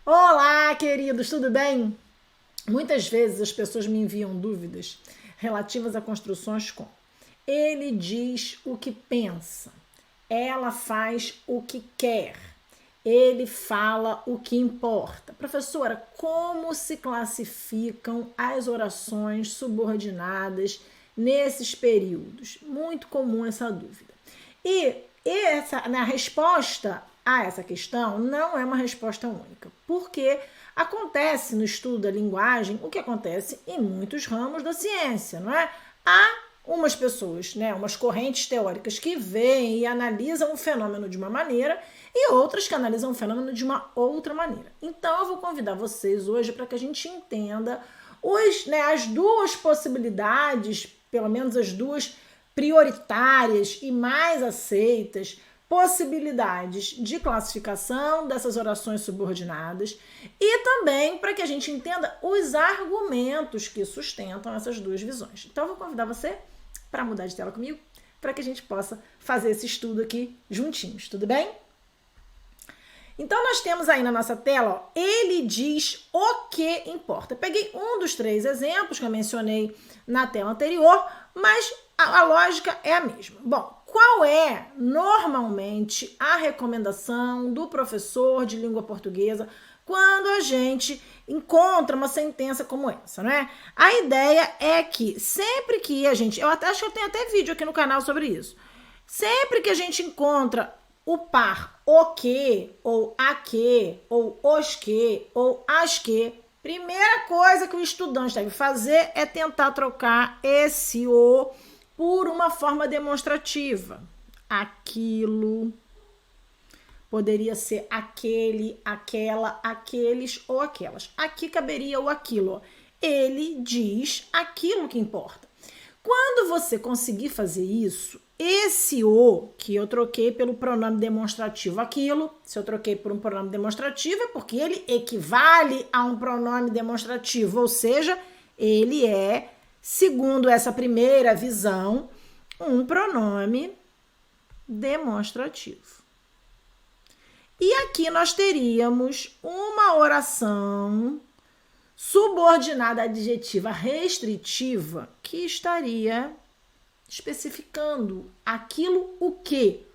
Olá, queridos, tudo bem? Muitas vezes as pessoas me enviam dúvidas relativas a construções com ele diz o que pensa, ela faz o que quer, ele fala o que importa. Professora, como se classificam as orações subordinadas nesses períodos? Muito comum essa dúvida. A resposta a essa questão não é uma resposta única, porque acontece no estudo da linguagem o que acontece em muitos ramos da ciência, não é? Há umas pessoas, né, umas correntes teóricas que veem e analisam o fenômeno de uma maneira e outras que analisam o fenômeno de uma outra maneira. Então eu vou convidar vocês hoje para que a gente entenda as duas possibilidades, pelo menos as duas prioritárias e mais aceitas possibilidades de classificação dessas orações subordinadas e também para que a gente entenda os argumentos que sustentam essas duas visões. Então, eu vou convidar você para mudar de tela comigo, para que a gente possa fazer esse estudo aqui juntinhos, tudo bem? Então, nós temos aí na nossa tela, ó, ele diz o que importa. Eu peguei um dos 3 exemplos que eu mencionei na tela anterior, mas a lógica é a mesma. Bom, qual é normalmente a recomendação do professor de língua portuguesa quando a gente encontra uma sentença como essa, né? A ideia é que sempre que a gente... acho que eu tenho até vídeo aqui no canal sobre isso. Sempre que a gente encontra o par o que, ou a que, ou os que, ou as que, primeira coisa que o estudante deve fazer é tentar trocar esse o por uma forma demonstrativa. Aquilo poderia ser aquele, aquela, aqueles ou aquelas. Aqui caberia o aquilo. Ele diz aquilo que importa. Quando você conseguir fazer isso, esse o que eu troquei pelo pronome demonstrativo aquilo, se eu troquei por um pronome demonstrativo é porque ele equivale a um pronome demonstrativo, ou seja, ele é, segundo essa primeira visão, um pronome demonstrativo. E aqui nós teríamos uma oração subordinada adjetiva restritiva que estaria especificando aquilo o que,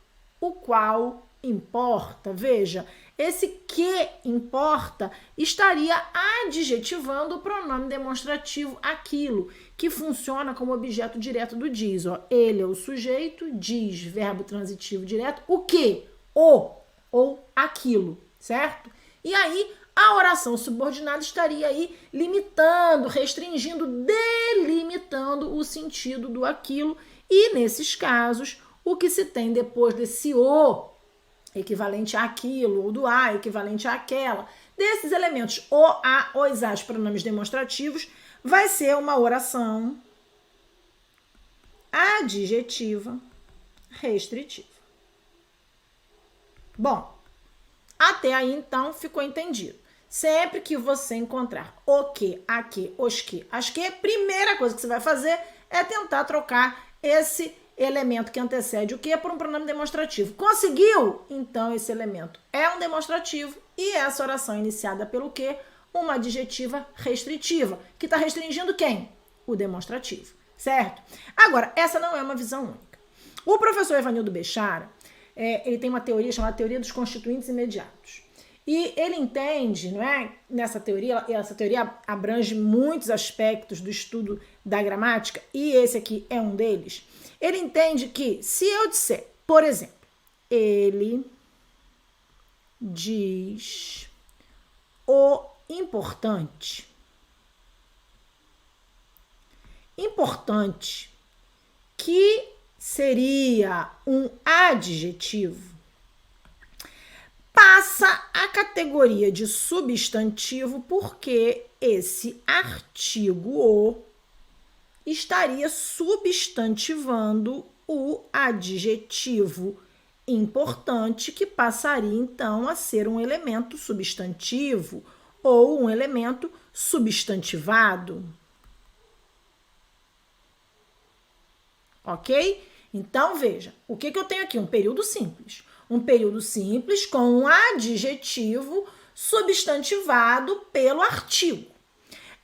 o qual importa. Veja, esse que importa estaria adjetivando o pronome demonstrativo aquilo, que funciona como objeto direto do diz. Ó. Ele é o sujeito, diz, verbo transitivo direto, o que, o ou aquilo, certo? E aí, a oração subordinada estaria aí limitando, restringindo, delimitando o sentido do aquilo. E, nesses casos, o que se tem depois desse o, equivalente àquilo, ou do a, equivalente àquela, desses elementos, o, a, os, as, pronomes demonstrativos, vai ser uma oração adjetiva restritiva. Bom, até aí, então, ficou entendido. Sempre que você encontrar o que, a que, os que, as que, a primeira coisa que você vai fazer é tentar trocar esse elemento que antecede o que por um pronome demonstrativo. Conseguiu? Então, esse elemento é um demonstrativo e essa oração iniciada pelo que? Uma adjetiva restritiva, que está restringindo quem? O demonstrativo, certo? Agora, essa não é uma visão única. O professor Evanildo Bechara, ele tem uma teoria chamada teoria dos constituintes imediatos. E ele entende, não é, nessa teoria, essa teoria abrange muitos aspectos do estudo da gramática, e esse aqui é um deles. Ele entende que se eu disser, por exemplo, ele diz o importante. Importante, que seria um adjetivo, passa a categoria de substantivo porque esse artigo o estaria substantivando o adjetivo importante, que passaria então a ser um elemento substantivo ou um elemento substantivado. Ok? Então, veja, o que eu tenho aqui? Um período simples. Um período simples com um adjetivo substantivado pelo artigo.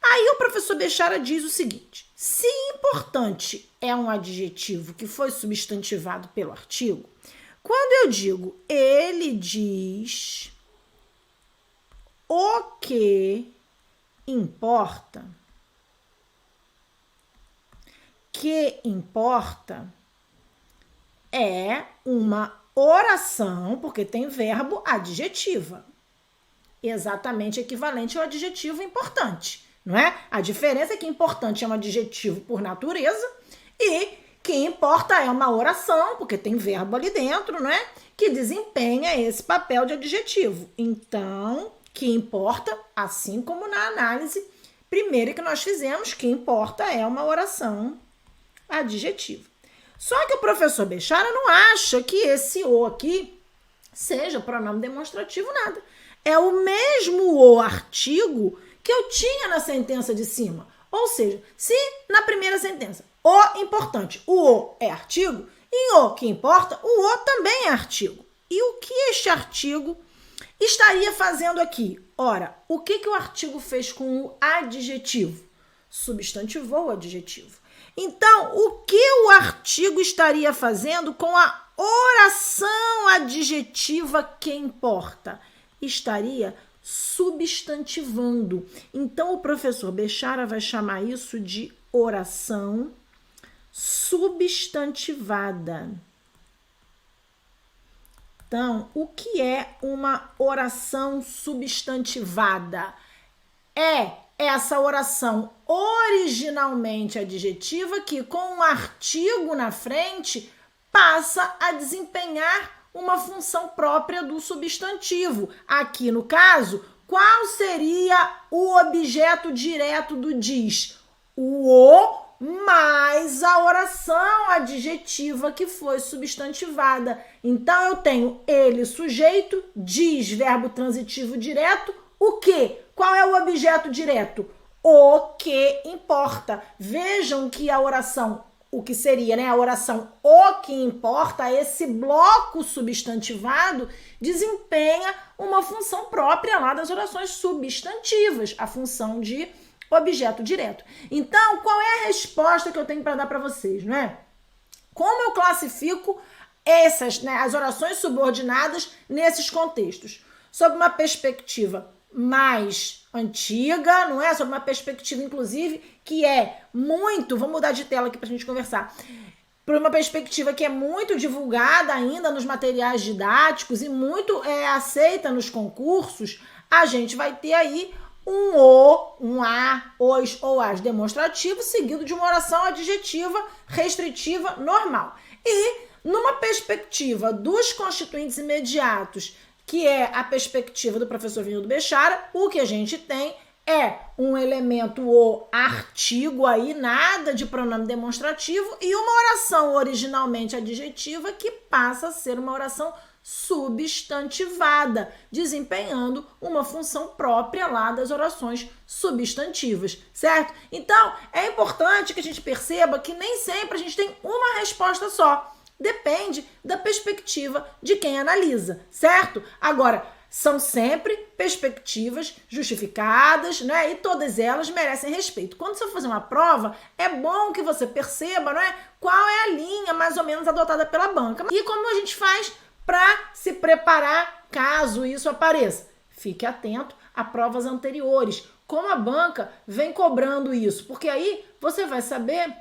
Aí o professor Bechara diz o seguinte: se importante é um adjetivo que foi substantivado pelo artigo, quando eu digo ele diz o que importa, é uma oração, porque tem verbo adjetiva, exatamente equivalente ao adjetivo importante, não é? A diferença é que importante é um adjetivo por natureza e que importa é uma oração, porque tem verbo ali dentro, não é? Que desempenha esse papel de adjetivo. Então, que importa, assim como na análise primeira que nós fizemos, que importa é uma oração adjetiva. Só que o professor Bechara não acha que esse o aqui seja pronome demonstrativo nada. É o mesmo o artigo que eu tinha na sentença de cima. Ou seja, se na primeira sentença o importante, o é artigo, e o que importa, o também é artigo. E o que este artigo estaria fazendo aqui? Ora, o que o artigo fez com o adjetivo? Substantivou o adjetivo. Então, o que o artigo estaria fazendo com a oração adjetiva que importa? Estaria substantivando. Então, o professor Bechara vai chamar isso de oração substantivada. Então, o que é uma oração substantivada? É essa oração originalmente adjetiva que, com um artigo na frente, passa a desempenhar uma função própria do substantivo. Aqui, no caso, qual seria o objeto direto do diz? O mais a oração adjetiva que foi substantivada. Então, eu tenho ele, sujeito, diz, verbo transitivo direto, o que? Qual é o objeto direto? O que importa. Vejam que a oração, o que seria, né? A oração o que importa, esse bloco substantivado, desempenha uma função própria lá das orações substantivas, a função de objeto direto. Então, qual é a resposta que eu tenho para dar para vocês, não é? Como eu classifico essas, né, as orações subordinadas nesses contextos? Sob uma perspectiva mais antiga, não é? Sob uma perspectiva, inclusive, que é muito... Vou mudar de tela aqui para a gente conversar. Por uma perspectiva que é muito divulgada ainda nos materiais didáticos e muito aceita nos concursos, a gente vai ter aí um o, um a, os ou as demonstrativo, seguido de uma oração adjetiva restritiva normal. E numa perspectiva dos constituintes imediatos, que é a perspectiva do professor Vinildo Bechara, o que a gente tem é um elemento o artigo aí, nada de pronome demonstrativo, e uma oração originalmente adjetiva que passa a ser uma oração substantivada, desempenhando uma função própria lá das orações substantivas, certo? Então, é importante que a gente perceba que nem sempre a gente tem uma resposta só. Depende da perspectiva de quem analisa, certo? Agora, são sempre perspectivas justificadas, né? E todas elas merecem respeito. Quando você for fazer uma prova, é bom que você perceba, não é? Qual é a linha mais ou menos adotada pela banca. E como a gente faz para se preparar caso isso apareça? Fique atento a provas anteriores. Como a banca vem cobrando isso? Porque aí você vai saber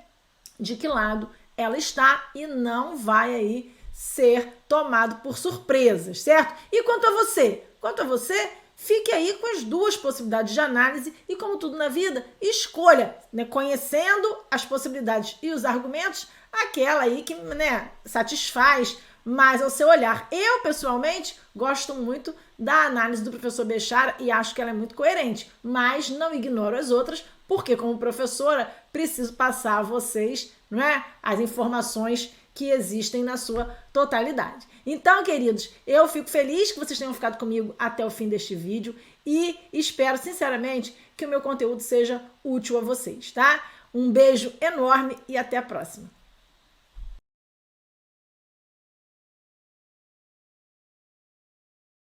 de que lado ela está e não vai aí ser tomado por surpresas, certo? E quanto a você? Quanto a você, fique aí com as duas possibilidades de análise e, como tudo na vida, escolha, né, conhecendo as possibilidades e os argumentos, aquela aí que, né, satisfaz mais ao seu olhar. Eu, pessoalmente, gosto muito da análise do professor Bechara e acho que ela é muito coerente, mas não ignoro as outras, porque como professora preciso passar a vocês, não é, as informações que existem na sua totalidade. Então, queridos, eu fico feliz que vocês tenham ficado comigo até o fim deste vídeo e espero, sinceramente, que o meu conteúdo seja útil a vocês, tá? Um beijo enorme e até a próxima.